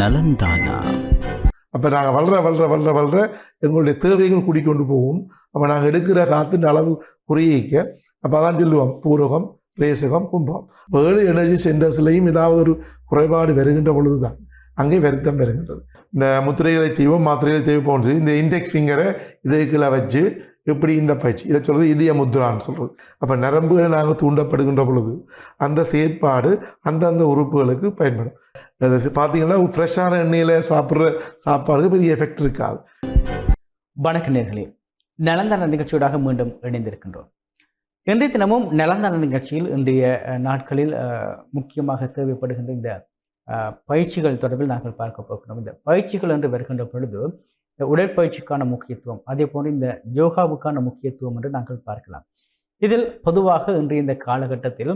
நலந்தானா. அப்போ நாங்கள் வளர எங்களுடைய தேவைகள் கூடிக்கொண்டு போகும். அப்போ நாங்கள் எடுக்கிற காற்றின் அளவு குறையிக்க அப்போ அதான் சொல்லுவோம் பூரகம், ரேசகம், கும்பம். 7 எனர்ஜி சென்டர்ஸ்லையும் ஏதாவது ஒரு குறைபாடு வருகின்ற பொழுது தான் அங்கே வருத்தம் வருகின்றது. இந்த முத்திரைகளை செய்வோம், மாத்திரைகளை தேவைப்போம் சொல்லி இந்த இண்டெக்ஸ் ஃபிங்கரை இதுக்குள்ள வச்சு இப்படி இந்த பயிற்சி இதை சொல்கிறது இதய முத்ரான்னு சொல்கிறது. அப்போ நரம்புகளை நாங்கள் தூண்டப்படுகின்ற பொழுது அந்த செயற்பாடு அந்தந்த உறுப்புகளுக்கு பயன்படும். அதை பார்த்தீங்கன்னா ஃப்ரெஷ்ஷான எண்ணெயில் சாப்பிட்ற சாப்பாடுக்கு பெரிய எஃபெக்ட் இருக்காது. வணக்க நேயர்களே, நலந்தான நிகழ்ச்சியோடாக மீண்டும் இணைந்திருக்கின்றோம். இன்றைய தினமும் நலந்தான நிகழ்ச்சியில் இன்றைய நாட்களில் முக்கியமாக தேவைப்படுகின்ற இந்த பயிற்சிகள் தொடர்பில் நாங்கள் பார்க்க போகிறோம். இந்த பயிற்சிகள் என்று வருகின்ற பொழுது இந்த உடற்பயிற்சிக்கான முக்கியத்துவம், அதே போன்று இந்த யோகாவுக்கான முக்கியத்துவம் என்று நாங்கள் பார்க்கலாம். இதில் பொதுவாக இன்றைய இந்த காலகட்டத்தில்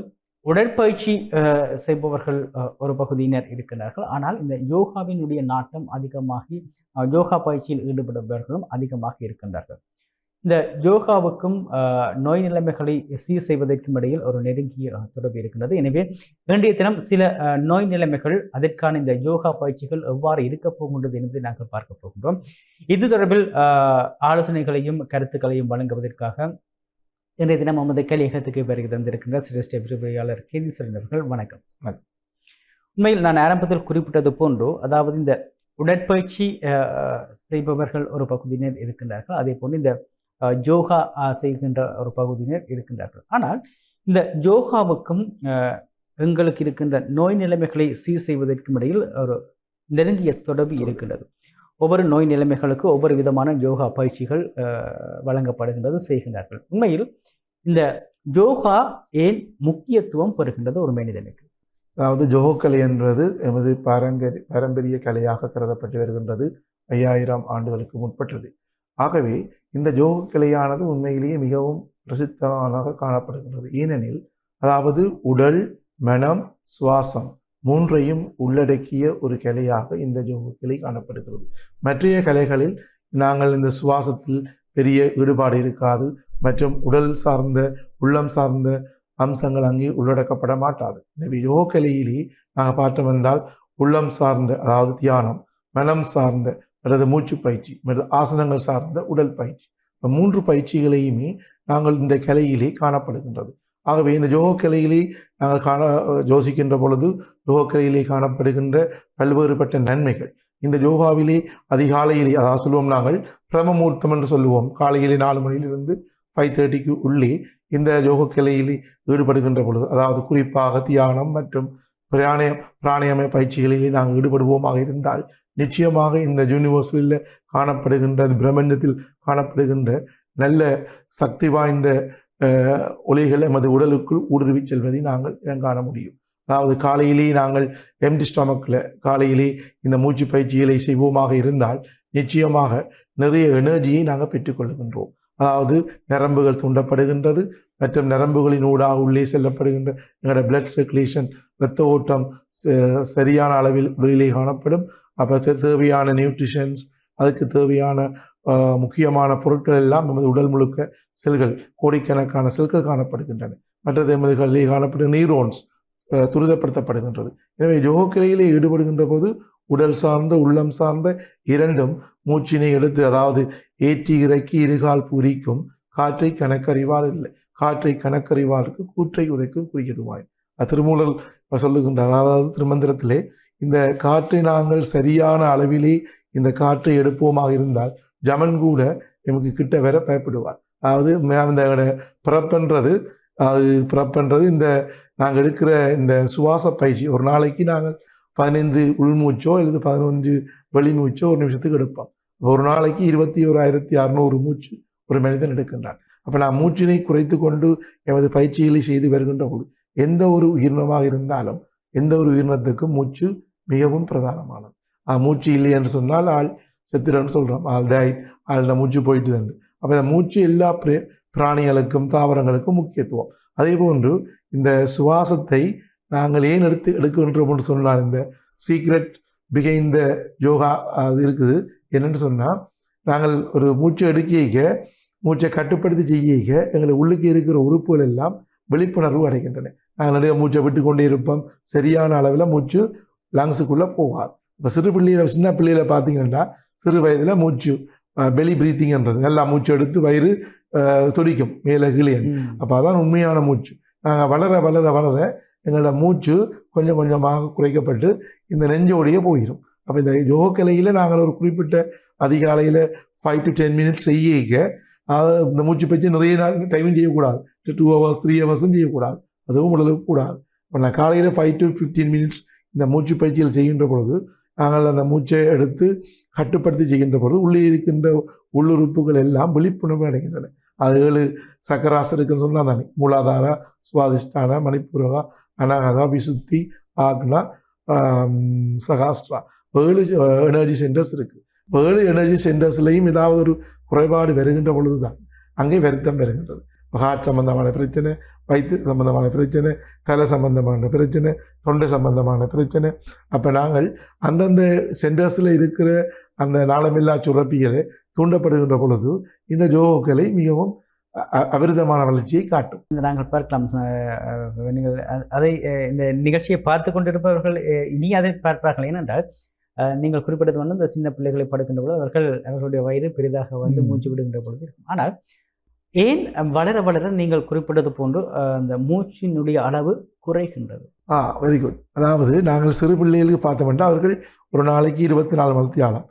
உடற்பயிற்சி செய்பவர்கள் ஒரு பகுதியினர் இருக்கின்றார்கள். ஆனால் இந்த யோகாவினுடைய நாட்டம் அதிகமாகி யோகா பயிற்சியில் ஈடுபடுபவர்களும் அதிகமாக இருக்கின்றார்கள். இந்த யோகாவுக்கும் நோய் நிலைமைகளை சீர் செய்வதற்கும் இடையில் ஒரு நெருங்கிய தொடர்பு இருக்கின்றது. எனவே இன்றைய தினம் சில நோய் நிலைமைகள், அதற்கான இந்த யோகா பயிற்சிகள் எவ்வாறு இருக்க போகின்றது என்பதை நாங்கள் பார்க்க போகின்றோம். இது தொடர்பில் ஆலோசனைகளையும் கருத்துக்களையும் வழங்குவதற்காக இன்றைய தினம் நமது கலியகத்துக்கு வருகை தந்திருக்கின்ற சிரேஷ்ட விரிவுரையாளர் கேதீஸ்வரன் அவர்கள், வணக்கம். உண்மையில் நான் ஆரம்பத்தில் குறிப்பிட்டது போன்று, அதாவது இந்த உடற்பயிற்சி செய்பவர்கள் ஒரு பகுதியினர் இருக்கின்றார்கள், அதே போன்று இந்த யோகா செய்கின்ற ஒரு பகுதியினர் இருக்கின்றார்கள். ஆனால் இந்த யோகாவுக்கும் எங்களுக்கு இருக்கின்ற நோய் நிலைமைகளை சீர் செய்வதற்கும் இடையில் ஒரு நெருங்கிய தொடர்பு இருக்கின்றது. ஒவ்வொரு நோய் நிலைமைகளுக்கு ஒவ்வொரு விதமான யோகா பயிற்சிகள் வழங்கப்படுகின்றது, செய்கின்றார்கள். உண்மையில் இந்த யோகா ஏன் முக்கியத்துவம் பெறுகின்றது ஒரு மனிதனுக்கு? அதாவது யோகக்கலை என்றது எமது பாரம்பரிய கலையாக கருதப்பட்டு வருகின்றது. 5000 ஆண்டுகளுக்கு முற்பட்டது. ஆகவே இந்த யோகக்கலையானது உண்மையிலேயே மிகவும் பிரசித்தமாக காணப்படுகின்றது. ஏனெனில் அதாவது உடல், மனம், சுவாசம் 3ஐயும் உள்ளடக்கிய ஒரு கலையாக இந்த யோகக்கலை காணப்படுகிறது. மற்றைய கலைகளில் நாங்கள் இந்த சுவாசத்தில் பெரிய ஈடுபாடு இருக்காது, மற்றும் உடல் சார்ந்த உள்ளம் சார்ந்த அம்சங்கள் அங்கே உள்ளடக்கப்பட மாட்டாது. எனவே யோகக்கலையிலே நாங்கள் பார்த்தோம் என்றால் உள்ளம் சார்ந்த, அதாவது தியானம், மனம் சார்ந்த அல்லது மூச்சு பயிற்சி, ஆசனங்கள் சார்ந்த உடல் பயிற்சி, 3 பயிற்சிகளையுமே நாங்கள் இந்த கலையிலே காணப்படுகின்றது. ஆகவே இந்த யோகக்கலையிலே நாங்கள் யோசிக்கின்ற பொழுது யோகக்கலையிலே காணப்படுகின்ற பல்வேறுபட்ட நன்மைகள், இந்த யோகாவிலே அதிகாலையிலே, அதாவது சொல்லுவோம் நாங்கள் பிரம்மமுகூர்த்தம் என்று சொல்லுவோம், காலையிலே 4 மணியிலிருந்து 5:30க்கு உள்ளே இந்த யோகக்கலையிலே ஈடுபடுகின்ற பொழுது, அதாவது குறிப்பாக தியானம் மற்றும் பிராணாயாம பயிற்சிகளிலே நாங்கள் ஈடுபடுவோமாக இருந்தால் நிச்சயமாக இந்த யூனிவர்ஸில் காணப்படுகின்ற பிரம்மண்டத்தில் காணப்படுகின்ற நல்ல சக்தி வாய்ந்த ஒலிகள் எமது உடலுக்குள் ஊடுருவி செல்வதை நாங்கள் காண முடியும். அதாவது காலையிலே நாங்கள் எம்டி ஸ்டொமக்கில் காலையிலே இந்த மூச்சு பயிற்சிகளை செய்வோமாக இருந்தால் நிச்சயமாக நிறைய எனர்ஜியை நாங்கள் பெற்றுக்கொள்கின்றோம். அதாவது நரம்புகள் தூண்டப்படுகின்றது, மற்றும் நரம்புகளின் ஊடாக உள்ளே செல்லப்படுகின்ற எங்களோட பிளட் சர்க்குலேஷன், இரத்த ஓட்டம் சரியான அளவில் வெளியிலே காணப்படும். அப்போ தேவையான நியூட்ரிஷன்ஸ், அதுக்கு தேவையான முக்கியமான பொருட்கள் எல்லாம் நமது உடல் முழுக்க செல்கள், கோடிக்கணக்கான செல்கள் காணப்படுகின்றன. மற்றது எமது கல்லில் காணப்படும் நியூரோன்ஸ் துரிதப்படுத்தப்படுகின்றது. எனவே யோகக்கலையிலே ஈடுபடுகின்ற போது உடல் சார்ந்த உள்ளம் சார்ந்த இரண்டும் மூச்சினை எடுத்து, அதாவது ஏற்றி இறக்கி இருகால் பூரிக்கும் காற்றை கணக்கறிவால் இல்லை, காற்றை கணக்கறிவாருக்கு கூற்றை உதைக்கும் குறியதுவாய் திருமூலர் சொல்லுகின்றார். அதாவது திருமந்திரத்திலே இந்த காற்றை நாங்கள் சரியான அளவிலே இந்த காற்றை எடுப்போமாக இருந்தால் ஜமன் கூட நமக்கு கிட்ட வர பயப்படுவார். அதாவது இந்த பிறப்புன்றது இந்த நாங்கள் எடுக்கிற இந்த சுவாச பயிற்சி, ஒரு நாளைக்கு நாங்கள் 15 உள்மூச்சோ அல்லது 15 வெளிமூச்சோ ஒரு நிமிஷத்துக்கு எடுப்போம். ஒரு நாளைக்கு 21,600 மூச்சு ஒரு மனிதன் எடுக்கின்றான். அப்போ நான் மூச்சினை குறைத்து கொண்டு எமது பயிற்சிகளை செய்து வருகின்ற போது எந்த ஒரு உயிரினமாக இருந்தாலும் எந்த ஒரு உயிரினத்துக்கும் மூச்சு மிகவும் பிரதானமானது. மூச்சு இல்லை என்று சொன்னால் ஆள் செத்துறன்னு சொல்கிறோம், ஆள் டைட், ஆள் மூச்சு போயிட்டு தான். அப்போ இந்த மூச்சு எல்லா பிராணிகளுக்கும் தாவரங்களுக்கும் முக்கியத்துவம். அதே போன்று இந்த சுவாசத்தை நாங்கள் ஏன் எடுக்கின்றோம் என்று சொன்னால் இந்த சீக்ரெட் பிகைண்ட் த யோகா அது இருக்குது. என்னென்னு சொன்னால் நாங்கள் ஒரு மூச்சை எடுக்க, மூச்சை கட்டுப்படுத்தி செய்ய எங்களை உள்ளுக்கு இருக்கிற உறுப்புகள் எல்லாம் விழிப்புணர்வு அடைகின்றன. நாங்கள் நிறைய மூச்சை விட்டு கொண்டே இருப்போம், சரியான அளவில் மூச்சு லங்ஸுக்குள்ளே போகாது. இப்போ சிறு பிள்ளையில சின்ன பிள்ளையில பார்த்தீங்கன்னா சிறு வயதில் மூச்சு பெலி பிரீத்திங்ன்றது நல்லா மூச்சு எடுத்து வயிறு துடிக்கும் மேலே கீழே. அப்போ அதான் உண்மையான மூச்சு. நாங்கள் வளர வளர வளர எங்களோட மூச்சு கொஞ்சம் கொஞ்சமாக குறைக்கப்பட்டு இந்த நெஞ்சோடையே போயிடும். அப்போ இந்த யோகக்கலையில் நாங்கள் ஒரு குறிப்பிட்ட அதிகாலையில் 5 to 10 minutes செய்ய இந்த மூச்சு பயிற்சி நிறைய நாள் டைமும் செய்யக்கூடாது. 2 hours 3 hours செய்யக்கூடாது. அதுவும் உடலுக்கு கூடாது. இப்போ நான் காலையில் 5 to 15 minutes இந்த மூச்சு பயிற்சிகள் செய்கின்ற பொழுது நாங்கள் அந்த மூச்சை எடுத்து கட்டுப்படுத்தி செய்கின்ற பொழுது உள்ளே இருக்கின்ற உள்ளுறுப்புகள் எல்லாம் விழிப்புணர்வு அடைகின்றன. அது 7 சக்கராசு இருக்குன்னு சொன்னால் தானே, மூலாதாரா, சுவாதிஷ்டான, மணிப்பூரகா, அனாகதா, விசுத்தி, ஆக்னா, சகாஸ்ட்ரா 7 எனர்ஜி சென்டர்ஸ் இருக்குது. 7 எனர்ஜி சென்டர்ஸ்லையும் ஏதாவது ஒரு குறைபாடு வருகின்ற பொழுது தான் அங்கே வருத்தம் வருகின்றது. ஹார்ட் சம்பந்தமான பிரச்சனை, வயிற்று சம்பந்தமான பிரச்சனை, தலை சம்பந்தமான பிரச்சனை, தொண்டை சம்பந்தமான பிரச்சனை. அப்போ நாங்கள் அந்தந்த சென்டர்ஸில் இருக்கிற அந்த நாளமில்லா சுரப்பிகளை தூண்டப்படுகின்ற பொழுது இந்த யோகக்கலை மிகவும் அபிரிதமான வளர்ச்சியை காட்டும். நாங்கள் பார்க்கலாம். நீங்கள் அதை இந்த நிகழ்ச்சியை பார்த்து கொண்டிருப்பவர்கள் இனி அதை பார்ப்பார்கள். ஏனென்றால் நீங்கள் குறிப்பிட்டது இந்த சின்ன பிள்ளைகளை படுக்கின்ற பொழுது அவர்களுடைய வயிறு பெரிதாக மூச்சு விடுகின்ற பொழுது இருக்கும். ஆனால் ஏன் வளர வளர நீங்கள் குறிப்பிட்டது போன்று அந்த மூச்சினுடைய அளவு குறைகின்றது? Very good. அதாவது நாங்கள் சிறு பிள்ளைகளுக்கு பார்த்தோம்னா அவர்கள் ஒரு நாளைக்கு 24 மணித்தியாலம்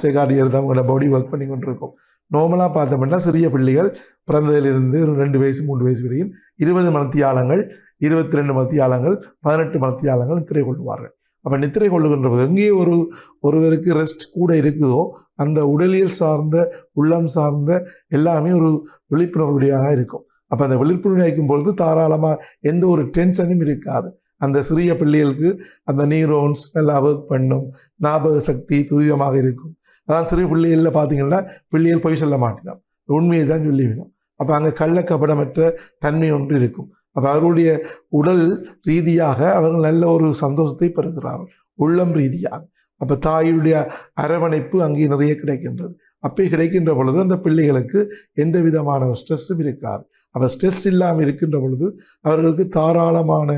சேகார்டியர் தான் உங்களோட பாடி ஒர்க் பண்ணி கொண்டிருக்கும். நார்மலாக பார்த்தோம்னா சிறிய பிள்ளைகள் பிறந்ததிலிருந்து 2 வயசு 3 வயசு வரையும் 20 மணித்தியாலங்கள், 22 மணித்தியாலங்கள், 18 மணித்தியாலங்கள் நித்திரை கொள்வார்கள். அப்போ நித்திரை கொள்ளுகின்ற போது எங்கேயே ஒருவருக்கு ரெஸ்ட் கூட இருக்குதோ அந்த உடலியல் சார்ந்த உள்ளம் சார்ந்த எல்லாமே ஒரு விழிப்புணர்வுடையாக இருக்கும். அப்போ அந்த விழிப்புணர்வு இருக்கும் பொழுது தாராளமாக எந்த ஒரு டென்ஷனும் இருக்காது. அந்த சிறிய பிள்ளைகளுக்கு அந்த நியூரோன்ஸ் நல்லா ஒர்க் பண்ணும், ஞாபக சக்தி துரிதமாக இருக்கும். அதான் சிறு பிள்ளைகளில் பார்த்தீங்கன்னா பிள்ளைகள் பொய் சொல்ல மாட்டோம், உண்மையை தான் சொல்லிவிடும். அப்போ அங்கே கள்ளக்கபடமற்ற தன்மை ஒன்று இருக்கும். அப்போ அவர்களுடைய உடல் ரீதியாக அவர்கள் நல்ல ஒரு சந்தோஷத்தை பெறுகிறார்கள், உள்ளம் ரீதியாக. அப்போ தாயுடைய அரவணைப்பு அங்கே நிறைய கிடைக்கின்றது. அப்படி கிடைக்கின்ற பொழுது அந்த பிள்ளைகளுக்கு எந்த விதமான ஸ்ட்ரெஸ்ஸும் இருக்காது. அப்போ ஸ்ட்ரெஸ் இல்லாமல் இருக்கின்ற பொழுது அவர்களுக்கு தாராளமான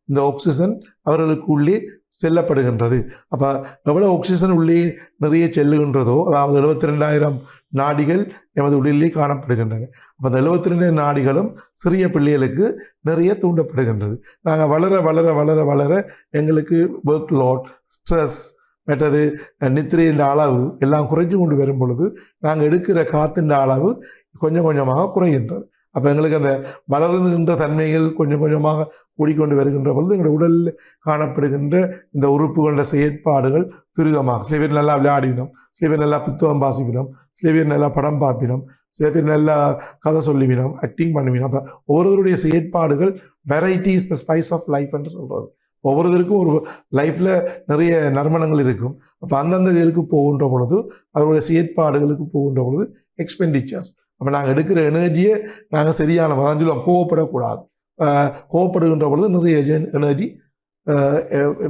இந்த ஆக்சிஜன் அவர்களுக்கு உள்ளே செல்லப்படுகின்றது. அப்போ எவ்வளோ ஆக்சிஜன் உள்ளே நிறைய செல்லுகின்றதோ, அதாவது 72,000 நாடிகள் எமது உடலிலே காணப்படுகின்றன. அப்போ அந்த 72 நாடிகளும் சிறிய பிள்ளைகளுக்கு நிறைய தூண்டப்படுகின்றது. நாங்கள் வளர வளர வளர வளர எங்களுக்கு ஒர்க் லோட், ஸ்ட்ரெஸ், மற்றது நித்திரையின் அளவு எல்லாம் குறைஞ்சு கொண்டு வரும் பொழுது நாங்கள் எடுக்கிற காற்றின் அளவு கொஞ்சம் கொஞ்சமாக குறைகின்றது. அப்போ எங்களுக்கு அந்த வளர்கின்ற தன்மைகள் கொஞ்சம் கொஞ்சமாக கூடிக்கொண்டு வருகின்ற பொழுது எங்களுடைய உடலில் காணப்படுகின்ற இந்த உறுப்புகளோட செயற்பாடுகள் துரிதமாக, சில பேர் நல்லா விளையாடினோம், சில பேர் நல்லா புத்தகம் வாசிப்பினோம், சில பேர் நல்லா படம் பார்ப்பினோம், சில பேர் நல்லா கதை சொல்லிவினோம், ஆக்டிங் பண்ணுவினோம். அப்போ ஒவ்வொருவருடைய செயற்பாடுகள் variety is the spice of life என்று சொல்கிறது. ஒவ்வொருத்தருக்கும் ஒரு லைஃப்பில் நிறைய நறுமணங்கள் இருக்கும். அப்போ அந்தந்த இதுக்கு போகின்ற பொழுது அவருடைய செயற்பாடுகளுக்கு போகின்ற பொழுது எக்ஸ்பெண்டிச்சர்ஸ். அப்போ நாங்கள் எடுக்கிற எனர்ஜியை நாங்கள் சரியான சொல்லுவோம், கோவப்படக்கூடாது. கோவப்படுகின்ற பொழுது நிறைய எனர்ஜி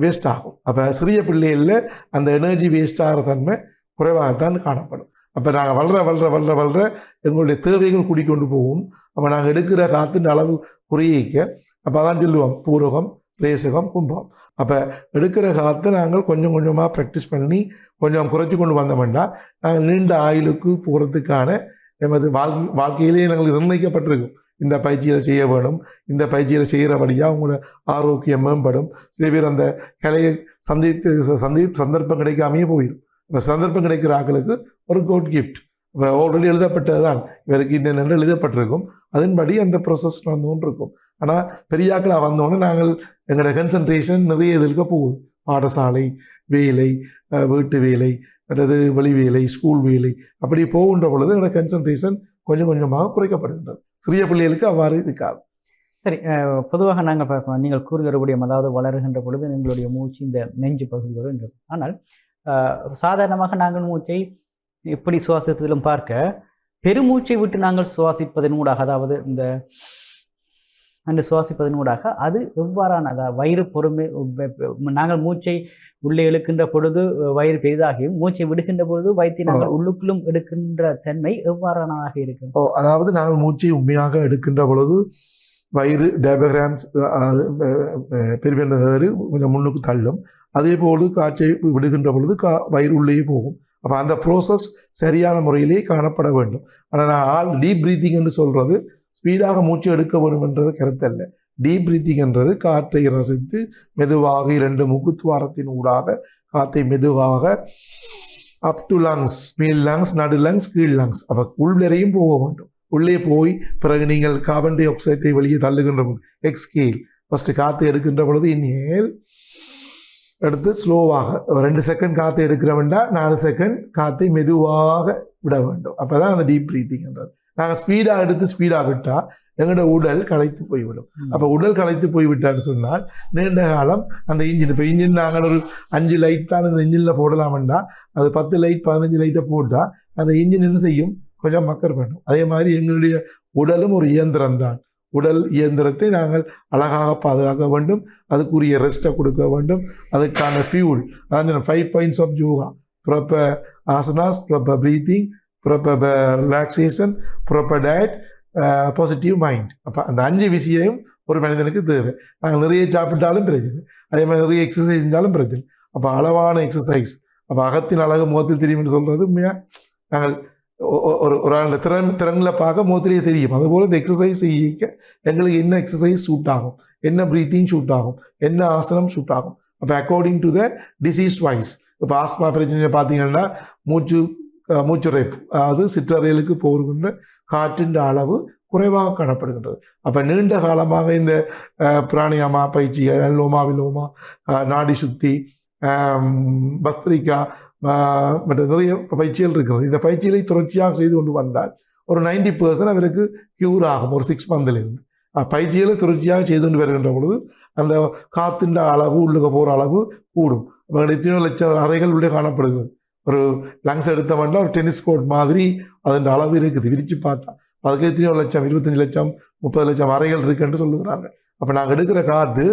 வேஸ்ட் ஆகும். அப்போ சிறிய பிள்ளைகளில் அந்த எனர்ஜி வேஸ்ட் ஆகிற தன்மை குறைவாகத்தான் காணப்படும். அப்போ நாங்கள் வளர வளர வளர வளர எங்களுடைய தேவைகள் கூடிக்கொண்டு போகும். அப்போ நாங்கள் எடுக்கிற காற்றின் அளவு குறையிக்க, அப்போ அதான் சொல்லுவோம் பூரகம், ரேசகம், கும்பம். அப்போ எடுக்கிற காற்றை நாங்கள் கொஞ்சம் கொஞ்சமாக ப்ராக்டிஸ் பண்ணி கொஞ்சம் குறைச்சி கொண்டு வந்தோம்னா நாங்கள் நீண்ட ஆயுளுக்கு போகிறதுக்கான எமது வாழ்க்கையிலேயே நாங்கள் நிர்ணயிக்கப்பட்டிருக்கும். இந்த பயிற்சியில் செய்ய வேணும், இந்த பயிற்சியில் செய்கிறபடியாக உங்களோட ஆரோக்கியம் மேம்படும். சில பேர் அந்த கலையை சந்தர்ப்பம் கிடைக்காமையே போயிடும். இப்போ சந்தர்ப்பம் கிடைக்கிற ஆட்களுக்கு ஒரு கோட் கிஃப்ட் இப்போ ஆல்ரெடி எழுதப்பட்டது தான், இவருக்கு இன்னென்று எழுதப்பட்டிருக்கும், அதன்படி அந்த ப்ரொசஸ் நடந்துகிட்டு இருக்கும். ஆனால் பெரியாக்களாக வந்தோடனே நாங்கள் எங்களோட கன்சன்ட்ரேஷன் நிறைய இதில் போகுது. பாடசாலை வேலை, வீட்டு வேலை, அல்லது வெளி வேலை, ஸ்கூல் வேலை, அப்படி போகின்ற பொழுது எங்களோட கன்சன்ட்ரேஷன் கொஞ்சம் கொஞ்சமாக குறைக்கப்படுகின்றது. சிறிய பிள்ளைகளுக்கு அவ்வாறு இருக்காது. சரி, பொதுவாக நாங்கள் பார்க்கலாம், நீங்கள் கூறுகிறபடியும் அதாவது வளருகின்ற பொழுது எங்களுடைய மூச்சு இந்த நெஞ்சு பகுதியோடு இருந்தது. ஆனால் சாதாரணமாக நாங்கள் மூச்சை இப்படி சுவாசித்ததிலும் பார்க்க பெருமூச்சை விட்டு நாங்கள் சுவாசிப்பதன் ஊடாக, அதாவது இந்த அந்த சுவாசிப்பதன் ஊடாக அது எவ்வாறான வயிறு பொறுமை, நாங்கள் மூச்சை உள்ளே இழுக்கின்ற பொழுது வயிறு பெரிதாகியும் மூச்சை விடுகின்ற பொழுது வயிற்றை நாங்கள் உள்ளுக்குள்ளும் எடுக்கின்ற தன்மை எவ்வாறானதாக இருக்கும்? அதாவது நாங்கள் மூச்சை உண்மையாக எடுக்கின்ற பொழுது வயிறு டயபகிராம்ஸ் பெருவியல் கொஞ்சம் முன்னுக்கு தள்ளும். அதே போல் காற்றை விடுகின்ற பொழுது வயிறு உள்ளே போகும். அப்போ அந்த ப்ரோசஸ் சரியான முறையிலே காணப்பட வேண்டும். ஆனால் நான் டீப் பிரீத்திங் என்று சொல்கிறது ஸ்பீடாக மூச்சு எடுக்க வேண்டும் என்றது கருத்தல்ல. டீப் பிரீத்திங் என்றது காற்றை ரசித்து மெதுவாக 2 முக்குத்துவாரத்தின் ஊடாக காற்றை மெதுவாக அப் டு லங்ஸ், மேல் லங்ஸ், நடு லங்ஸ், கீழ் லங்ஸ், அப்போ உள்வரையும் போக வேண்டும். உள்ளே போய் பிறகு நீங்கள் கார்பன் டை ஆக்சைடை வெளியே தள்ளுகின்ற எக்ஸ்கேல். ஃபர்ஸ்ட் காற்று எடுக்கின்ற பொழுது இன்ஹேல் எடுத்து ஸ்லோவாக 2 செகண்ட் காற்று எடுக்கிற வேண்டாம், 4 செகண்ட் காற்றை மெதுவாக விட வேண்டும். அப்போ தான் அந்த டீப் பிரீத்திங்ன்றது. நாங்கள் ஸ்பீடாக எடுத்து ஸ்பீடாக விட்டால் எங்களோட உடல் களைத்து போய்விடும். அப்போ உடல் களைத்து போய்விட்டான்னு சொன்னால் நீண்ட காலம் அந்த இன்ஜின், இப்போ இன்ஜின் நாங்கள் ஒரு 5 லைட் தான் இந்த இன்ஜினில் போடலாம்னா அது 10 லைட் 15 லைட்டை போட்டால் அந்த இன்ஜின் என்ன செய்யும், கொஞ்சம் மக்கர் பண்ணும். அதே மாதிரி எங்களுடைய உடலும் ஒரு இயந்திரம் தான். உடல் இயந்திரத்தை நாங்கள் அழகாக பாதுகாக்க வேண்டும், அதுக்குரிய ரெஸ்ட்டை கொடுக்க வேண்டும், அதுக்கான ஃபியூல். அதாவது 5 points of yoga: proper asanas, proper breathing, proper relaxation, proper diet, positive mind. அப்போ அந்த 5 விஷயம் ஒரு மனிதனுக்கு தேவை. நாங்கள் நிறைய சாப்பிட்டாலும் பிரச்சனை, அதே மாதிரி நிறைய எக்ஸசைஸ் செஞ்சாலும் பிரச்சனை. அப்போ அளவான எக்ஸசைஸ். அப்போ அகத்தின் அழகு முகத்தில் தெரியும் என்று சொல்கிறது உண்மையாக நாங்கள் ஒரு ஆளுடைய திறனில் பார்க்க முகத்திலேயே தெரியும். அதுபோல் இந்த எக்ஸசைஸ் செய்ய எங்களுக்கு என்ன எக்ஸசைஸ் சூட் ஆகும், என்ன ப்ரீத்திங் சூட் ஆகும், என்ன ஆசனம் சூட் ஆகும். அப்போ according to the disease wise. இப்போ ஆஸ்மா பிரச்சனையை பார்த்தீங்கன்னா மூச்சு ரைப்பு, அதாவது சிற்றறைகளுக்கு போகின்ற காற்றின் அளவு குறைவாக காணப்படுகின்றது. அப்போ நீண்ட காலமாக இந்த பிராணியாமா பயிற்சிகள், லோமா விலோமா, நாடி சுத்தி, பஸ்திரிக்கா மற்ற நிறைய பயிற்சிகள் இருக்கிறது. இந்த பயிற்சிகளை தொடர்ச்சியாக செய்து கொண்டு வந்தால் ஒரு 90% அவருக்கு க்யூர் ஆகும் ஒரு 6 மந்த்லேருந்து. பயிற்சிகளை தொடர்ச்சியாக செய்து கொண்டு வருகின்ற பொழுது அந்த காற்றின் அளவு உள்ளுக போகிற அளவு கூடும். எத்தனையோ லட்சம் அறைகள் உள்ளே காணப்படுகிறது. ஒரு லங்ஸ் எடுத்தோம்னா ஒரு டென்னிஸ் கோர்ட் மாதிரி அதன் அளவு இருக்குது. விரித்து பார்த்தா அதுக்கு எத்தனையோ லட்சம், 25 லட்சம், 30 லட்சம் அறைகள் இருக்குன்னு சொல்லுகிறாங்க. அப்போ நாங்கள் எடுக்கிற காற்று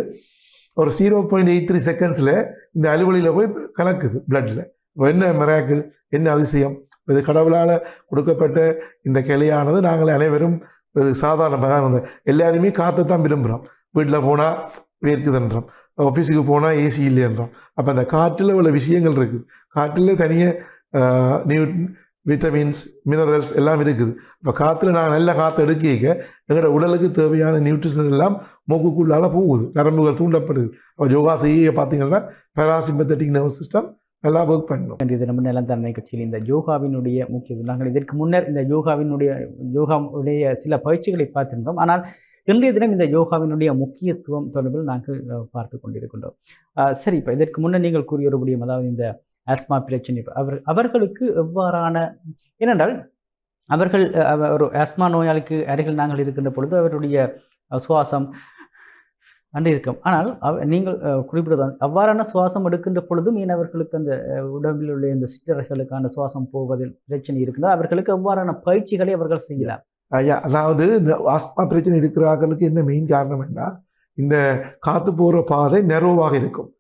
ஒரு 0.83 செகண்ட்ஸில் இந்த அலுவலியில் போய் கலக்குது பிளட்டில். இப்போ என்ன மிராக்கிள், என்ன அதிசயம்! இது கடவுளால் கொடுக்கப்பட்ட இந்த கிளையானது நாங்கள் அனைவரும் சாதாரணமாக எல்லாருமே காற்றை தான் விரும்புகிறோம். வீட்டில் போனால் வேர்க்குதுன்றோம், ஆஃபீஸுக்கு போனால் ஏசி இல்லைன்றோம். அப்போ அந்த காற்றில் உள்ள விஷயங்கள் இருக்குது. காற்றில் தனியாக விட்டமின்ஸ், மினரல்ஸ் எல்லாம் இருக்குது. இப்போ காற்றுல நாங்கள் நல்ல காற்று எடுக்க எங்களோட உடலுக்கு தேவையான நியூட்ரிஷன் எல்லாம் மூக்குக்குள்ளால் போகுது, நரம்புகள் தூண்டப்படுது. அப்போ யோகா செய்ய பார்த்தீங்கன்னா பேராசிம்பத்தட்டிக் நர்வஸ் சிஸ்டம் நல்லா ஒர்க் பண்ணணும். இது நம்ம நிலந்தன்மை கட்சியில் இந்த யோகாவினுடைய முக்கியத்துவம் நாங்கள் இதற்கு முன்னர் இந்த யோகாவுடைய சில பயிற்சிகளை பார்த்திருந்தோம். ஆனால் இன்றைய தினம் இந்த யோகாவினுடைய முக்கியத்துவம் தொடர்பில் நாங்கள் பார்த்து கொண்டிருக்கின்றோம். சரி, இப்போ இதற்கு முன்னர் நீங்கள் கூறிய ஒரு முடியும், அதாவது இந்த ஆஸ்மா பிரச்சனை அவர்களுக்கு எவ்வாறான, ஏனென்றால் அவர்கள் ஒரு ஆஸ்மா நோயாளிக்கு அருகில் நாங்கள் இருக்கின்ற பொழுது அவருடைய சுவாசம் அண்டு இருக்கும். ஆனால் நீங்கள் குறிப்பிடுவது அவ்வாறான சுவாசம் எடுக்கின்ற பொழுதும் மீனவர்களுக்கு அந்த உடம்பில் உள்ள இந்த சிற்றறைகளுக்கான சுவாசம் போவதில் பிரச்சனை இருக்கின்றது. அவர்களுக்கு எவ்வாறான பயிற்சிகளை அவர்கள் செய்யலாம்? ஐயா, அதாவது இந்த ஆஸ்மா பிரச்சனை இருக்கிறவர்களுக்கு என்ன மெயின் காரணம் என்ன, இந்த காற்று போகிற பாதை நெரோவாக இருக்கும்.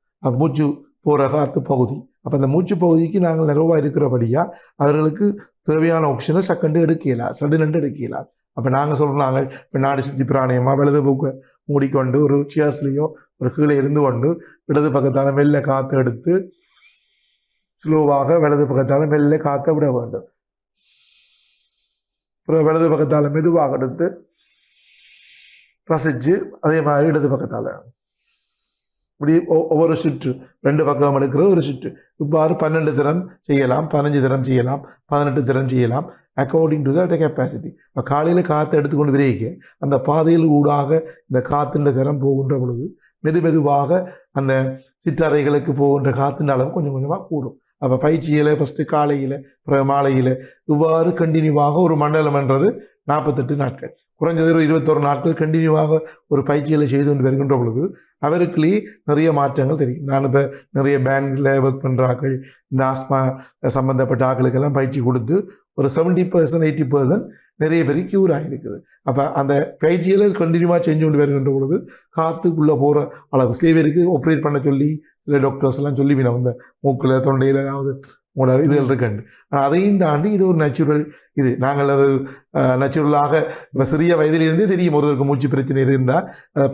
மூச்சு போகிற காற்று பகுதி. அப்போ அந்த மூச்சு பகுதிக்கு நாங்கள் நெரோவாக இருக்கிறபடியாக அவர்களுக்கு தேவையான ஆக்சிஜனை சக்கண்டு எடுக்கலாம், சடுனண்டு எடுக்கலாம். அப்போ நாங்கள் சொல்கிறோம், நாங்கள் இப்போ நாடி சுத்தி பிராணியமாக வலது போக்கு மூடிக்கொண்டு ஒரு சேர்ஸ்லேயோ ஒரு கீழே இருந்து கொண்டு இடது பக்கத்தால் மெல்ல காற்று எடுத்து ஸ்லோவாக வலது பக்கத்தால் மெல்ல காற்றை விட வேண்டும். அப்புறம் வலது பக்கத்தால் மெதுவாக எடுத்து ரசித்து அதே மாதிரி இடது பக்கத்தால் இப்படி ஒவ்வொரு சுற்று 2 பக்கம் எடுக்கிறது ஒரு சுற்று. இவ்வாறு 12 திறன் செய்யலாம், 15 திறன் செய்யலாம், 18 திறன் செய்யலாம், அக்கார்டிங் டு த கெப்பாசிட்டி. இப்போ காலையில் காற்றை எடுத்துக்கொண்டு விரைக்க அந்த பாதையில் ஊடாக இந்த காற்றின் திறம் போகின்ற பொழுது மெதுவாக அந்த சிற்றறைகளுக்கு போகின்ற காற்றின் அளவு கொஞ்சம் கொஞ்சமாக கூடும். அப்போ பயிற்சியில் ஃபஸ்ட்டு காலையில் அப்புறம் மாலையில் இவ்வாறு கண்டினியூவாக ஒரு மண்டலம் என்றது 48 நாட்கள், குறைஞ்சது 21 நாட்கள் கண்டினியூவாக ஒரு பயிற்சிகளை செய்து கொண்டு வருகின்ற பொழுது அவருக்குள்ளேயே நிறைய மாற்றங்கள் தெரியும். நான் இப்போ நிறைய பேங்கில் ஒர்க் பண்ணுற ஆக்கள், இந்த ஆஸ்மா சம்மந்தப்பட்ட ஆக்களுக்கெல்லாம் பயிற்சி கொடுத்து ஒரு 70% 80% நிறைய பேர் க்யூர் ஆகிருக்குது. அப்போ அந்த பயிற்சிகளை கண்டினியூவாக செஞ்சு கொண்டு வருகின்ற பொழுது காற்றுக்குள்ளே போகிற அளவு சில பேருக்கு ஆப்ரேட் பண்ண சொல்லி சில டாக்டர்ஸ் எல்லாம் சொல்லி இந்த மூக்கில் தொண்டையில் ஏதாவது உங்களோட இதுகள் இருக்குண்டு. ஆனால் அதையும் தாண்டி இது ஒரு நேச்சுரல் இது. நாங்கள் அது நேச்சுரலாக இப்போ சிறிய வயதிலிருந்தே தெரியும் ஒருவருக்கு மூச்சு பிரச்சனை இருந்தால்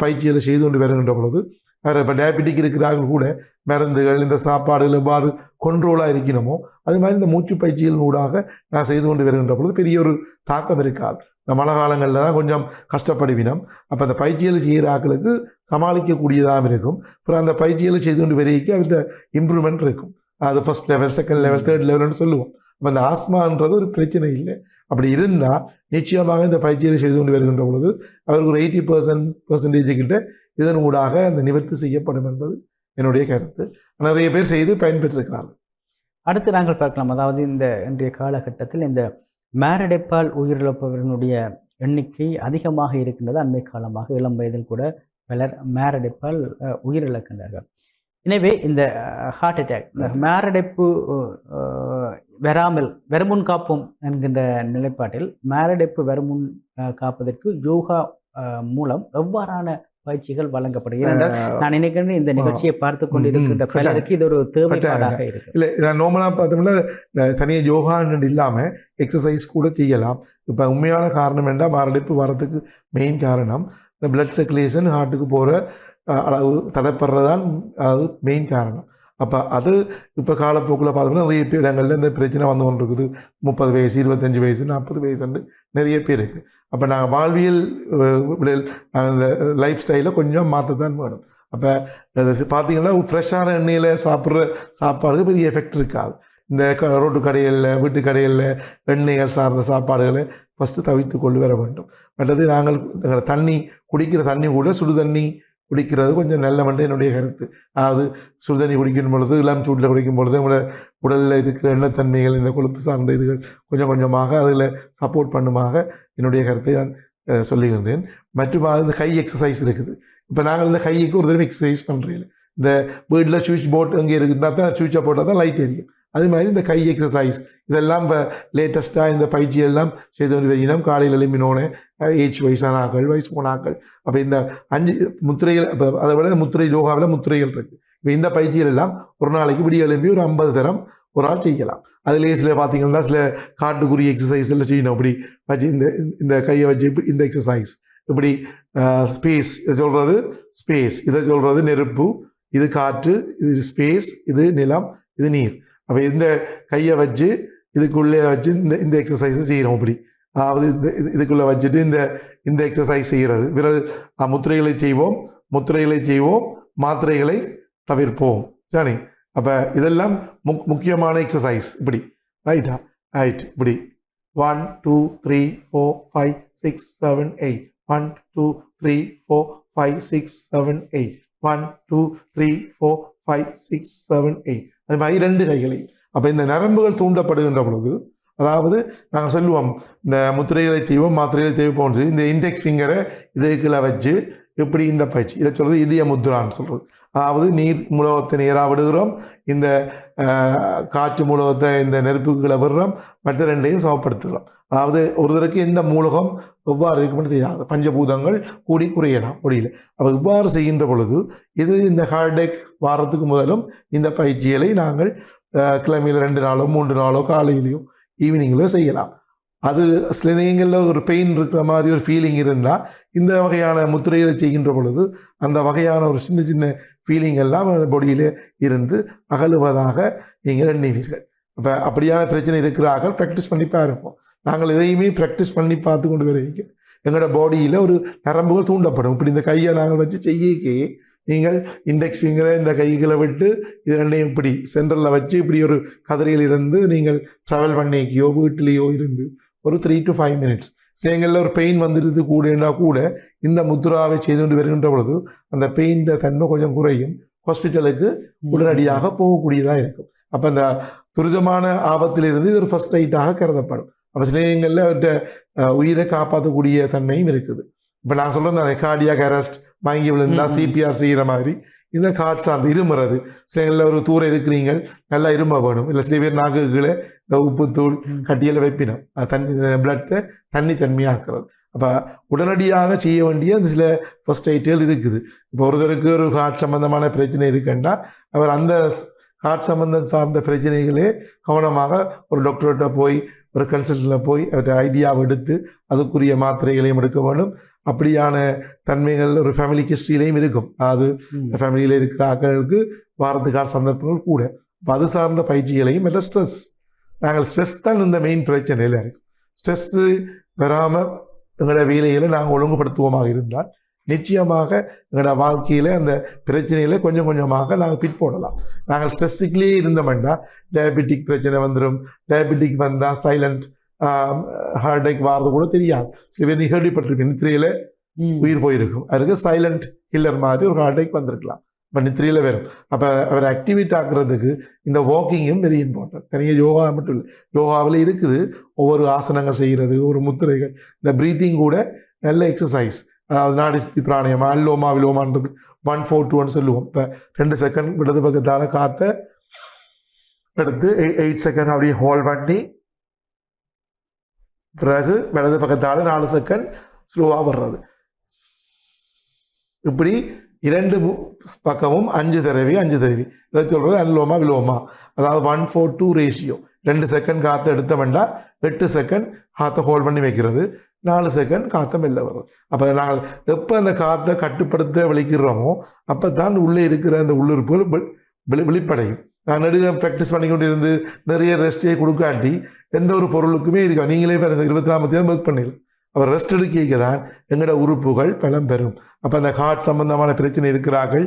பயிற்சிகளை செய்து கொண்டு வருகின்ற பொழுது வேறு இப்போ டயபெட்டிக் இருக்கிறார்கள் கூட மருந்துகள் இந்த சாப்பாடுகள் எவ்வாறு கொண்ட்ரோலாக இருக்கணுமோ அது மாதிரி இந்த மூச்சு பயிற்சிகள் ஊடாக நான் செய்து கொண்டு வருகின்ற பொழுது பெரிய ஒரு தாக்கம் இருக்காது. இந்த மழை காலங்களில் தான் கொஞ்சம் கஷ்டப்படுவினோம். அப்போ அந்த பயிற்சிகளை செய்கிற ஆட்களுக்கு சமாளிக்கக்கூடியதாக இருக்கும். அப்புறம் அந்த பயிற்சிகளை செய்து கொண்டு வரைக்கும் அவர்கிட்ட இம்ப்ரூவ்மெண்ட் இருக்கும். அது first level, second level, third லெவல்னு சொல்லுவோம். அப்போ அந்த ஆஸ்மான்றது ஒரு பிரச்சனை இல்லை. அப்படி இருந்தால் நிச்சயமாக இந்த பயிற்சிகளை செய்து கொண்டு வருகின்ற பொழுது அவருக்கு ஒரு 80% கிட்ட இதன் ஊடாக அந்த நிவர்த்தி செய்யப்படும் என்பது என்னுடைய கருத்து. நிறைய பேர் செய்து பயன்பெற்றிருக்கிறார்கள். அடுத்து நாங்கள் பார்க்கலாம், அதாவது இந்த இன்றைய காலகட்டத்தில் இந்த மாரடைப்பால் உயிரிழப்பவர்களுடைய எண்ணிக்கை அதிகமாக இருக்கின்றது. அண்மை காலமாக இளம் வயதில் கூட பலர் மாரடைப்பால் உயிரிழக்கின்றார்கள். எனவே இந்த ஹார்ட் அட்டாக், இந்த மாரடைப்பு வராமல் வருமுன் காப்போம் என்கின்ற நிலைப்பாட்டில் மாரடைப்பு வருமுன் காப்பதற்கு யோகா மூலம் எவ்வாறான பயிற்சிகள் வழங்கப்படும்? ஏனென்றால் நான் நினைக்கிறேன் இந்த நிகழ்ச்சியை பார்த்து கொண்டிருக்கின்ற பலருக்கு இது ஒரு தேவைப்பாடாக இருக்கு. இல்லை, நான் நார்மலாக பார்த்தோம்னா தனியாக யோகான்னு இல்லாமல் எக்ஸசைஸ் கூட செய்யலாம். இப்போ உண்மையான காரணம் என்றால் மாரடைப்பு வரதுக்கு மெயின் காரணம் இந்த பிளட் சர்க்குலேஷன் ஹார்ட்டுக்கு போகிற அளவு தடைப்படுறதான் அது மெயின் காரணம். அப்போ அது இப்போ காலப்போக்கில் பார்த்தோம்னா நிறைய பேர் இடங்களில் இந்த பிரச்சனை வந்து கொண்டு இருக்குது. 30 வயசு, 25 வயசு, 40 வயசுன்னு நிறைய பேர் இருக்குது. அப்போ நாங்கள் வாழ்வியல் இந்த லைஃப் ஸ்டைலை கொஞ்சம் மாற்றத்தான் வேணும். அப்போ பார்த்தீங்கன்னா ஃப்ரெஷ்ஷான எண்ணெயில் சாப்பிட்ற சாப்பாடுக்கு பெரிய எஃபெக்ட் இருக்காது. இந்த ரோட்டு கடைகளில், வீட்டு கடைகளில் எண்ணெய்கள் சார்ந்த சாப்பாடுகளை ஃபஸ்ட்டு தவிர்த்து கொண்டு வர வேண்டும். மற்றது நாங்கள் தண்ணி குடிக்கிற தண்ணி கூட சுடு தண்ணி குடிக்கிறது கொஞ்சம் நல்ல மட்டும் என்னுடைய கருத்து. அதாவது சுடுதண்ணி குடிக்கும் பொழுது, இளம் சூட்டில் குடிக்கும் பொழுது நம்மளோட உடலில் இருக்கிற எண்ணத்தன்மைகள், இந்த கொழுப்பு சார்ந்த இதுகள் கொஞ்சம் கொஞ்சமாக அதில் சப்போர்ட் பண்ணுமாக என்னுடைய கருத்தை நான் சொல்லுகின்றேன். மற்றும் இந்த கை எக்ஸசைஸ் இருக்குது. இப்போ நாங்கள் இந்த கைக்கு ஒரு தடவை எக்ஸசைஸ் பண்ணுறீங்க. இந்த வீட்டில் சுவிட்ச் போர்ட் அங்கே இருந்தால் தான் சுவிட்சை போட்டால் தான் லைட் எரியும். அதே மாதிரி இந்த கை எக்ஸசைஸ் இதெல்லாம் இப்போ லேட்டஸ்ட்டாக இந்த பயிற்சியெல்லாம் செய்து வந்து வைக்கணும். காலையில் எழுப்பினோன்னே ஏஜ் வயசான ஆக்கள், வயசு போன ஆக்கள், அப்போ இந்த 5 முத்திரைகள், இப்போ அதை விட முத்திரை யோகாவில் முத்திரைகள் இருக்குது. இப்போ இந்த பயிற்சிகள் எல்லாம் ஒரு நாளைக்கு விடிய எழுப்பி ஒரு 50 தரம் ஒரு ஆள் செய்யலாம். அதுலேயே சில பார்த்தீங்கன்னா சில காட்டுக்குரிய எக்ஸசைஸ் எல்லாம் செய்யணும். அப்படி வச்சு இந்த கையை வச்சு இந்த எக்ஸசைஸ் இப்படி ஸ்பேஸ், இதை சொல்கிறது ஸ்பேஸ், இதை சொல்கிறது நெருப்பு, இது காற்று, இது ஸ்பேஸ், இது நிலம், இது நீர். அப்போ இந்த கையை வச்சு இதுக்குள்ளே வச்சு இந்த எக்ஸசைஸை செய்கிறோம். அப்படி அதாவது இதுக்குள்ளே வச்சுட்டு இந்த எக்ஸசைஸ் செய்கிறது. விரல் முத்திரைகளை செய்வோம், மாத்திரைகளை தவிர்ப்போம். சரி, அப்போ இதெல்லாம் முக்கியமான எக்ஸசைஸ். இப்படி ரைட்டா, ரைட், இப்படி 1 2 3 4 5 6 7 8 1 2 3 4 5 6 7 8 1 2 3 4 5 6 7 8 அது மாதிரி 2 கைகளையும். அப்போ இந்த நரம்புகள் தூண்டப்படுகின்ற பொழுது, அதாவது நாங்கள் சொல்லுவோம் இந்த முத்திரைகளை செய்வோம், மாத்திரைகளை தேவைப்போம். இந்த இண்டெக்ஸ் ஃபிங்கரை இதுக்குள்ள வச்சு இப்படி இந்த பயிற்சி, இதை சொல்கிறது இதய முத்ரான்னு சொல்கிறது. அதாவது நீர் மூலகத்தை நேராக விடுகிறோம், இந்த காற்று மூலகத்தை இந்த நெருப்புகளை விடுறோம், மற்ற 2ஐயும் சமப்படுத்துகிறோம். அதாவது ஒருத்தருக்கு இந்த மூலகம் எவ்வாறு இருக்குன்னு தெரியாது, பஞ்சபூதங்கள் கூடி குறையலாம் முடியல. அப்போ இவ்வாறு செய்கின்ற பொழுது இது இந்த ஹார்டேக் வாரத்துக்கு முதலும் இந்த பயிற்சிகளை நாங்கள் கிழமையில் 2 நாளோ 3 நாளோ காலையிலையோ ஈவினிங்கிலோ செய்யலாம். அது சில நேரங்களில் ஒரு பெயின் இருக்கிற மாதிரி ஒரு ஃபீலிங் இருந்தால் இந்த வகையான முத்திரைகளை செய்கின்ற பொழுது அந்த வகையான ஒரு சின்ன சின்ன ஃபீலிங் எல்லாம் பாடியில் இருந்து அகலுவதாக நீங்கள் எண்ணுவீர்கள். அப்போ அப்படியான பிரச்சனை இருக்கிறார்கள் ப்ராக்டிஸ் பண்ணி பாருப்போம். நாங்கள் எதையுமே ப்ராக்டிஸ் பண்ணி பார்த்து கொண்டு வரைக்கும் எங்களோட பாடியில் ஒரு நரம்புகள் தூண்டப்படும். இப்படி இந்த கையை நாங்கள் வச்சு செய்யக்கே நீங்கள் இண்டெக்ஸ் ஃபிங்கரை இந்த கைகளை விட்டு இது 2ஐயும் இப்படி சென்டரில் வச்சு இப்படி ஒரு கதிரையில் இருந்து நீங்கள் ட்ராவல் பண்ணிக்கையோ வீட்டிலேயோ இருந்து ஒரு 3 to 5 minutes சிலங்களில் ஒரு பெயின் வந்துடுது கூடனா கூட இந்த முத்ராவை செய்து கொண்டு வருகின்ற பொழுது அந்த பெயின் தன்மை கொஞ்சம் குறையும், ஹாஸ்பிட்டலுக்கு உடனடியாக போகக்கூடியதாக இருக்கும். அப்போ அந்த துரிதமான ஆபத்திலிருந்து இது ஒரு ஃபர்ஸ்ட் எய்டாக கருதப்படும். அப்போ சிலங்களில் அவர்கிட்ட உயிரை காப்பாற்றக்கூடிய தன்மையும் இருக்குது. இப்போ நான் சொல்கிறேன் கார்டியாக் அரெஸ்ட், மயங்கி விழுந்தா சிபிஆர் செய்கிற மாதிரி இந்த கார்ட் சார்ந்து இருமுறது. சில ஒரு தூரம் இருக்கிறீங்க நல்லா இரும்ப வேணும். இல்லை சில பேர் நாக்குகளை இந்த உப்புத்தூள் கட்டியில் வைப்பினோம், தண்ணி பிளட்டை தன்மையாக்குறது. அப்போ உடனடியாக செய்ய வேண்டிய அந்த சில ஃபர்ஸ்ட் எய்டுகள் இருக்குது. இப்போ ஒருத்தருக்கு ஒரு ஹார்ட் சம்பந்தமான பிரச்சனை இருக்குன்னா அவர் அந்த ஹார்ட் சம்பந்தம் சார்ந்த பிரச்சனைகளே கவனமாக ஒரு டாக்டர்கிட்ட போய் ஒரு கன்சல்ட்டில் போய் அவர்கிட்ட ஐடியாவை எடுத்து அதுக்குரிய மாத்திரைகளையும் எடுக்க வேண்டும். அப்படியான தன்மைகள் ஒரு ஃபேமிலி ஹிஸ்ட்ரியிலையும் இருக்கும். அது ஃபேமிலியில் இருக்கிற ஆட்களுக்கு வாரத்துக்கான சந்தர்ப்பங்கள் கூட. அப்போ அது சார்ந்த பயிற்சிகளையும் இல்லை ஸ்ட்ரெஸ், நாங்கள் ஸ்ட்ரெஸ் தான் இந்த மெயின் பிரச்சனையில் இருக்கும். ஸ்ட்ரெஸ்ஸு வராமல் எங்களோட வேலைகளை நாங்கள் ஒழுங்குபடுத்துவோமாக இருந்தால் நிச்சயமாக எங்களோட வாழ்க்கையில் அந்த பிரச்சனைகளை கொஞ்சம் கொஞ்சமாக நாங்கள் பிட் போடலாம். நாங்கள் ஸ்ட்ரெஸ்ஸுக்குள்ளேயே இருந்தோம்னா டயபெட்டிக் பிரச்சனை வந்துடும். டயபெட்டிக் வந்தால் சைலண்ட் ஹார்ட் அட்டாக் வாரது கூட தெரியாது. சில பேர் நிகழ்ச்சிப்பட்டிருப்பேன், நித்திரையில் உயிர் போயிருக்கும். அதுக்கு சைலண்ட் கில்லர் மாதிரி ஒரு ஹார்ட் அட்டாக் வந்திருக்கலாம். இப்போ நித்திரையில் வரும். அப்போ அவர் ஆக்டிவேட் ஆக்குறதுக்கு இந்த வாக்கிங்கும் வெரி இம்பார்ட்டன்ட். தனியாக யோகா மட்டும் இல்லை, யோகாவில் இருக்குது ஒவ்வொரு ஆசனங்கள் செய்கிறது, ஒரு முத்திரைகள், இந்த ப்ரீத்திங் கூட நல்ல எக்ஸசைஸ். அதாவது நாடி சுத்தி பிராணயமா, அல்லோமா விலோமான்றது 1-4-2 சொல்லுவோம். இப்போ 2 செகண்ட் இடது பக்கத்தால் காற்ற எடுத்து 8 செகண்ட் அப்படியே ஹோல்ட் பண்ணி பிறகு வலது பக்கத்தால் 4 செகண்ட் ஸ்லோவாக வர்றது. இப்படி 2 பக்கமும் 5 தடவை இதை சொல்றது அல்லோமா விலோமா. அதாவது 1-4-2 ரேஷியோ. 2 செகண்ட் காற்று எடுத்த வேண்டாம், 8 செகண்ட் காற்றை ஹோல்ட் பண்ணி வைக்கிறது, 4 செகண்ட் காற்றை மெல்ல வரும். அப்போ நாங்கள் எப்போ அந்த காற்றை கட்டுப்படுத்த விழிக்கிறோமோ அப்போ தான் உள்ளே இருக்கிற அந்த உள்ளுறுப்புகள் வெளிப்படையும். நான் நெடுக ப்ராக்டிஸ் பண்ணிக்கொண்டு இருந்து நிறைய ரெஸ்டே கொடுக்காட்டி எந்த ஒரு பொருளுக்குமே இருக்கா. நீங்களே 24 மணி நேரம் ஒர்க் பண்ணிடலாம். அவர் ரெஸ்ட் எடுக்க தான் எங்களோட உறுப்புகள் பலம் பெறும். அப்போ அந்த ஹார்ட் சம்பந்தமான பிரச்சனை இருக்கிறார்கள்,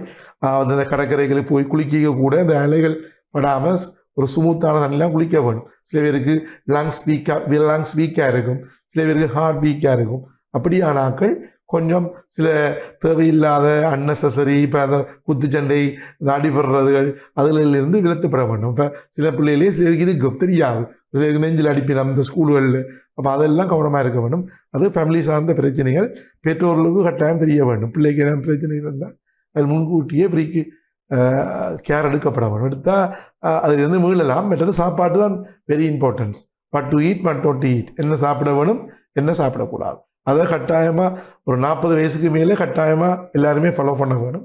அந்த கடற்கரைகளுக்கு போய் குளிக்க கூட அந்த அலைகள் படாமல் ஒரு ஸ்மூத்தான தண்ணிலாம் குளிக்க வேணும். சில பேருக்கு லங்ஸ் வீக்காக இருக்கும், சில பேருக்கு ஹார்ட் வீக்காக இருக்கும். அப்படியான ஆட்கள் கொஞ்சம் சில தேவையில்லாத அன்னெசரி இப்போ அந்த குத்துச்சண்டை, அடிபடுறதுகள் அதிலிருந்து விலத்துப்பட வேண்டும். இப்போ சில பிள்ளைகளே சிலருக்கு இருக்கும் தெரியாது, சிலருக்கு நெஞ்சில் அடிப்பினம் இந்த ஸ்கூல்களில். அப்போ அதெல்லாம் கவனமாக இருக்க வேண்டும். அது ஃபேமிலி சார்ந்த பிரச்சனைகள் பெற்றோர்களுக்கு கட்டாயம் தெரிய வேண்டும். பிள்ளைக்கு என்ன பிரச்சனை இருந்தால் அது முன்கூட்டியே ஃப்ரீக்கு கேர் எடுக்கப்பட வேண்டும். எடுத்தால் அதிலிருந்து மீளலாம். மற்றது சாப்பாடு தான் very importance. What to eat, what not to eat, என்ன சாப்பிட வேணும், என்ன சாப்பிடக்கூடாது, அதை கட்டாயமாக ஒரு 40 வயசுக்கு மேலே கட்டாயமாக எல்லாருமே ஃபாலோ பண்ண வேணும்.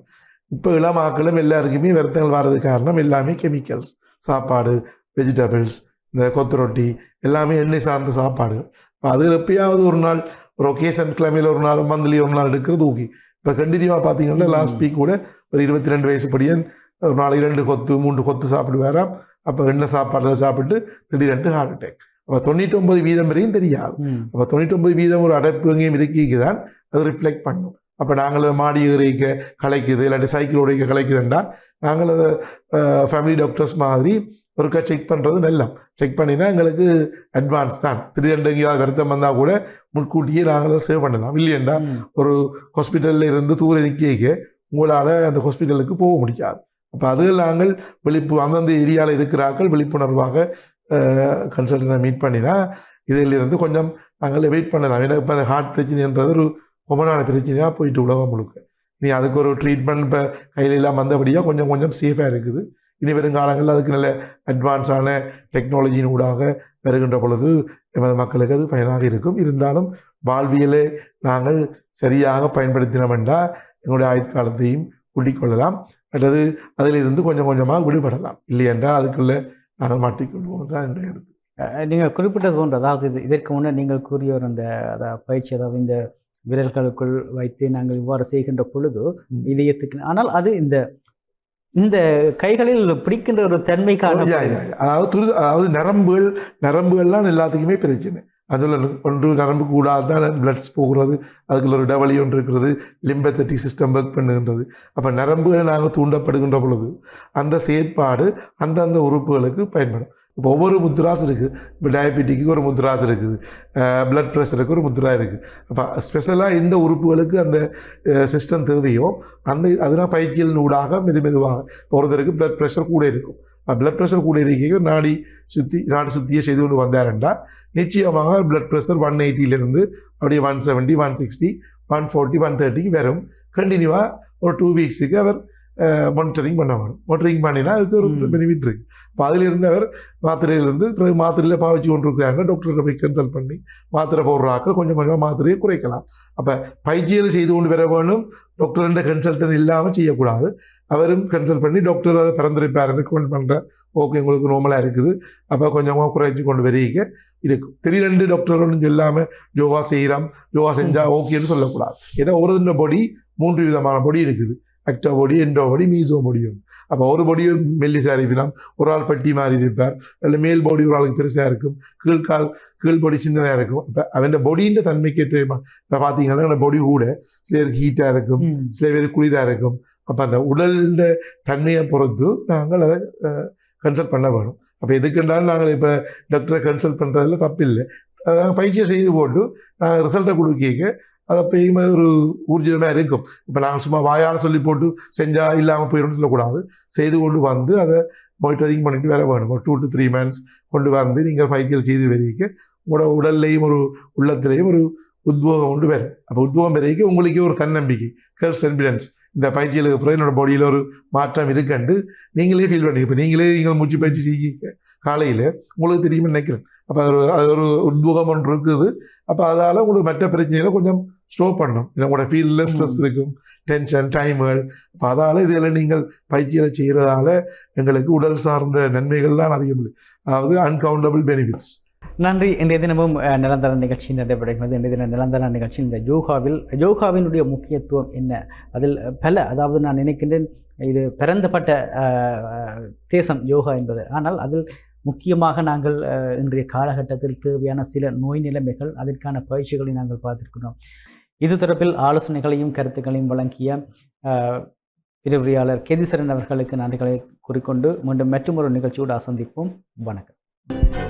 இப்போ இளமாக்களும் எல்லாருக்குமே வருத்தங்கள் வர்றதுக்கு காரணம் எல்லாமே கெமிக்கல்ஸ். சாப்பாடு, வெஜிடபிள்ஸ், இந்த கொத்து ரொட்டி எல்லாமே எண்ணெய் சார்ந்த சாப்பாடு. இப்போ அது எப்பயாவது ஒரு நாள், ஒரு ஒகேஷன் கிழமையில் ஒரு நாள், மந்த்லி ஒரு நாள் எடுக்கிறது ஓகே. இப்போ கண்டினியூவாக பார்த்தீங்கன்னா லாஸ்ட் வீக் கூட ஒரு 22 வயசு படியன் ஒரு நாளைக்கு 2 கொத்து 3 கொத்து சாப்பிட்டு வேறாம். அப்போ எண்ணெய் சாப்பாடில் சாப்பிட்டு திடீரென்று ஹார்ட் அட்டாக். அப்போ 99% வரையும் தெரியாது. அப்போ 99% ஒரு அடைப்பு எங்கேயும் இருக்கிக்கு தான் அது ரிஃப்ளெக்ட் பண்ணும். அப்போ நாங்கள் மாடி ஏறிக்க கலைக்குது, இல்லாட்டி சைக்கிள் உடைக்க கலைக்குதுன்னா நாங்கள் அதை ஃபேமிலி டாக்டர்ஸ் மாதிரி ஒருக்கா செக் பண்ணுறது நல்லா செக் பண்ணினா எங்களுக்கு அட்வான்ஸ் தான். திடீரென்று எங்கேயாவது வருத்தம் வந்தால் கூட முன்கூட்டியே நாங்கள் அதை சேவ் பண்ணலாம். இல்லையண்டா ஒரு ஹாஸ்பிட்டலில் இருந்து தூர நிற்க உங்களால் அந்த ஹாஸ்பிட்டலுக்கு போக முடியாது. அப்போ அதில் நாங்கள் அந்தந்த ஏரியாவில் இருக்கிறார்கள் விழிப்புணர்வாக கன்சல்டனை மீட் பண்ணினா இதிலிருந்து கொஞ்சம் நாங்கள் வெயிட் பண்ணலாம். ஏன்னா இப்போ அந்த ஹார்ட் பிரச்சனைன்றது ஒரு கொமனான பிரச்சனையாக போயிட்டு உலகம் முழுக்க. நீ அதுக்கு ஒரு ட்ரீட்மெண்ட் இப்போ கையில் எல்லாம் வந்தபடியாக கொஞ்சம் கொஞ்சம் சேஃபாக இருக்குது. இனி வருங்காலங்களில் அதுக்கு நல்ல அட்வான்ஸான டெக்னாலஜியின் ஊடாக வருகின்ற பொழுது எமது மக்களுக்கு அது பயனாக இருக்கும். இருந்தாலும் வாழ்வியலை நாங்கள் சரியாக பயன்படுத்தினோம்னா எங்களுடைய ஆயுட்காலத்தையும் கூட்டிக்கொள்ளலாம், அல்லது அதிலிருந்து கொஞ்சம் கொஞ்சமாக விடுபடலாம். இல்லையென்றால் அதுக்குள்ளே நாங்கள் மாட்டிக்கொள்வோம் தான் என்ற கருத்து. நீங்கள் குறிப்பிட்டது போன்று, அதாவது இதற்கு முன்னர் நீங்கள் கூறிய ஒரு அந்த பயிற்சி, அதாவது இந்த விரல்களுக்குள் வைத்து நாங்கள் இவ்வாறு செய்கின்ற பொழுது இதயத்துக்கு, ஆனால் அது இந்த கைகளில் பிடிக்கின்ற ஒரு தன்மைக்கான, அதாவது நரம்புகள்லாம் எல்லாத்துக்குமே பிரச்சனை. அதில் ஒன்று நரம்பு கூடாது தான் பிளட்ஸ் போகிறது, அதுக்குள்ள ஒரு டவலி ஒன்று இருக்கிறது, லிம்பத்தட்டிக் சிஸ்டம் ஒர்க் பண்ணுகின்றது. அப்போ நரம்புகளை நாங்கள் தூண்டப்படுகின்ற பொழுது அந்த செயற்பாடு அந்தந்த உறுப்புகளுக்கு பயன்படும். இப்போ ஒவ்வொரு முத்ராஸ் இருக்குது. இப்போ டயபெட்டிக்கு ஒரு முத்ராஸ் இருக்குது, பிளட் ப்ரெஷருக்கு ஒரு முத்ரா இருக்குது. அப்போ ஸ்பெஷலாக எந்த உறுப்புகளுக்கு அந்த சிஸ்டம் தேவையோ அதெல்லாம் பயிற்சியின் ஊடாக மெதுவாக ஒருத்தருக்கு பிளட் ப்ரெஷர் கூட இருக்கும். பிளட் ப்ரெஷர் கூட இருக்க நாடி சுத்தியை செய்து கொண்டு வந்தாருண்டா நிச்சயமாக பிளட் ப்ரெஷர் 180 அப்படியே 170, 160, 140, 130 வரும். கண்டினியூவாக ஒரு 2 வீக்ஸுக்கு அவர் மானிட்டரிங் பண்ண வேணும். மானிட்டரிங் பண்ணினா அதுக்கு ஒரு பெனிஃபிட் இருக்குது. இப்போ அதிலிருந்து அவர் மாத்திரையிலிருந்து பிறகு மாத்திரையில் பாவிச்சு கொண்டு இருக்கிறாங்க. டாக்டர்கிட்ட போய் கன்சல்ட் பண்ணி மாத்திரை போடுறாக்கள் கொஞ்சம் கொஞ்சமாக மாத்திரையை குறைக்கலாம். அப்போ பயிற்சியில் செய்து கொண்டு வர வேணும். டாக்டர்கிட்ட கன்சல்டன் இல்லாமல் செய்யக்கூடாது. அவரும் கன்சல்ட் பண்ணி டாக்டர் அதை பரிந்துரைப்பார், ரெக்கமெண்ட் பண்ணுற ஓகே உங்களுக்கு நார்மலாக இருக்குது, அப்போ கொஞ்சமாக குறைச்சி கொண்டு வரிக்க இருக்கும். திடீரெண்டு டாக்டர்களும் சொல்லாமல் யோகா செய்கிறோம், யோகா செஞ்சால் ஓகேன்னு சொல்லக்கூடாது. ஏன்னா ஒரு பாடி 3 விதமான பாடி இருக்குது. ஆக்டோ பாடி, எண்டோ பாடி, மீசோ பாடி. அப்போ ஒரு பாடியும் மெல்லிசாக இருப்பினா, ஒரு ஆள் பட்டி மாதிரி இருப்பார், இல்லை மேல் பாடி ஒரு ஆளுக்கு பெருசாக இருக்கும், கீழ் பாடி சின்னதாக இருக்கும். இப்போ அவன் பாடின்ற தன்மைக்கு ஏற்ற இப்போ பார்த்தீங்கன்னா அந்த பாடி கூட சில பேருக்கு ஹீட்டாக இருக்கும், சில பேருக்கு குளிராக இருக்கும். அப்போ அந்த உடல்ட தன்மையை பொறுத்து நாங்கள் அதை கன்சல்ட் பண்ண வேணும். அப்போ எதுக்குன்றாலும் நாங்கள் இப்போ டாக்டரை கன்சல்ட் பண்ணுறதுல தப்பில்லை. நாங்கள் பயிற்சியை செய்து போட்டு நாங்கள் ரிசல்ட்டை கொடுக்க அதை எப்பயுமே ஒரு ஊர்ஜிதமாக இருக்கும். இப்போ நாங்கள் சும்மா வாயால் சொல்லி போட்டு செஞ்சால் இல்லாமல் போயிடும் சொல்லக்கூடாது. செய்து கொண்டு வந்து அதை மானிட்டரிங் பண்ணிட்டு வேற வேணும். ஒரு 2 to 3 months கொண்டு வந்து நீங்கள் பயிற்சிகள் செய்து வரைக்க உங்களோட உடல்லையும் ஒரு உள்ளத்திலையும் ஒரு உத்வேகம் கொண்டு வரும். அப்போ உத்வேகம் வரைக்கும் உங்களுக்கே ஒரு தன்னம்பிக்கை, செல்ஃப் கான்ஃபிடன்ஸ், இந்த பயிற்சிகளுக்கு அப்புறம் என்னோட பாடியில் ஒரு மாற்றம் இருக்குண்டு நீங்களே ஃபீல் பண்ணி. இப்போ நீங்கள் மூச்சு பயிற்சி செய்ய காலையில் உங்களுக்கு தெரியுமே நினைக்கிறேன். அப்போ அது ஒரு உத்வேகம் ஒன்று இருக்குது. அப்போ அதால் உங்களுக்கு மற்ற பிரச்சனைகளை கொஞ்சம் ஸ்லோ பண்ணும். உங்களோட ஃபீல்டில் ஸ்ட்ரெஸ் இருக்கும், டென்ஷன், டைமுகள். அப்போ அதால் இதில் நீங்கள் பயிற்சிகளை செய்கிறதால எங்களுக்கு உடல் சார்ந்த நன்மைகள்லாம் அதிகம் இல்லை, அதாவது அன்கவுண்டபிள் பெனிஃபிட்ஸ். நன்றி. இன்றைய தினமும் நிரந்தர நிகழ்ச்சி நடைபெறுகிறது. இன்றைய தின நிரந்தர நிகழ்ச்சி இந்த யோகாவினுடைய முக்கியத்துவம் என்ன, அதில் அதாவது நான் நினைக்கின்றேன் இது பிறந்தப்பட்ட தேசம் யோகா என்பது. ஆனால் அதில் முக்கியமாக நாங்கள் இன்றைய காலகட்டத்தில் தேவையான சில நோய் நிலைமைகள், அதற்கான பயிற்சிகளை நாங்கள் பார்த்திருக்கிறோம். இது தொடர்பில் ஆலோசனைகளையும் கருத்துக்களையும் வழங்கிய விரிவுரையாளர் கேதீஸ்வரன் அவர்களுக்கு நன்றிகளை கூறிக்கொண்டு மீண்டும் மற்றொரு நிகழ்ச்சியோடு சந்திப்போம். வணக்கம்.